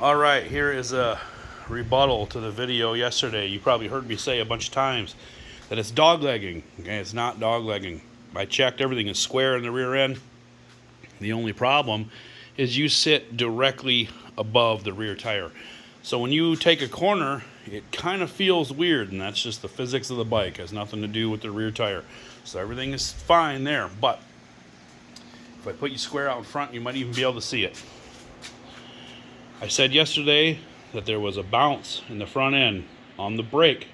All right, here is a rebuttal to the video yesterday. You probably heard me say a bunch of times that it's doglegging. Okay, it's not doglegging. I checked, everything is square in the rear end. The only problem is you sit directly above the rear tire. So when you take a corner, it kind of feels weird, and that's just the physics of the bike. It has nothing to do with the rear tire. So everything is fine there, but if I put you square out in front, you might even be able to see it. I said yesterday that there was a bounce in the front end on the brake.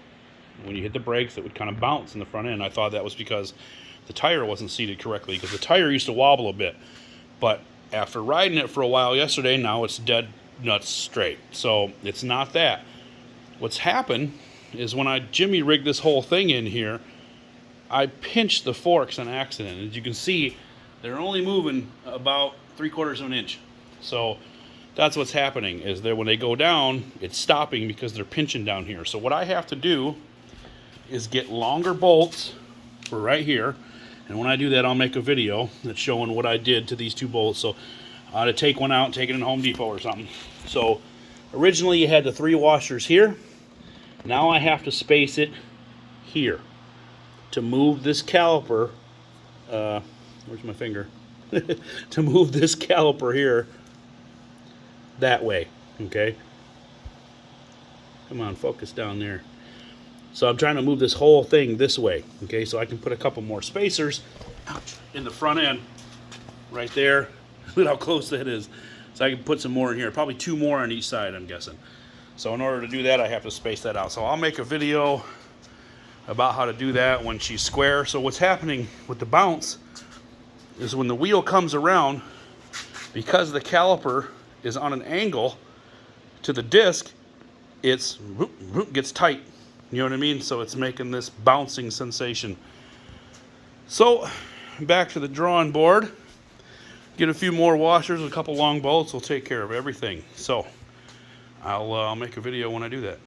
When you hit the brakes, it would kind of bounce in the front end. I thought that was because the tire wasn't seated correctly, because the tire used to wobble a bit. But after riding it for a while yesterday, now it's dead nuts straight. So it's not that. What's happened is when I jimmy rigged this whole thing in here, I pinched the forks on accident. As you can see, they're only moving about 3/4 of an inch. So that's what's happening, is that when they go down, it's stopping because they're pinching down here. So what I have to do is get longer bolts for right here. And when I do that, I'll make a video that's showing what I did to these two bolts. So I ought to take one out and take it in Home Depot or something. So originally you had the 3 washers here. Now I have to space it here to move this caliper. Where's my finger? To move this caliper here that way. Okay, come on, focus down there. So I'm trying to move this whole thing this way, okay, so I can put a couple more spacers in the front end right there. Look how close that is. So I can put some more in here, probably 2 more on each side, I'm guessing. So in order to do that, I have to space that out. So I'll make a video about how to do that when she's square. So what's happening with the bounce is when the wheel comes around, because the caliper is on an angle to the disc, it's gets tight. You know what I mean? So it's making this bouncing sensation. So back to the drawing board. Get a few more washers, a couple long bolts will take care of everything. So I'll make a video when I do that.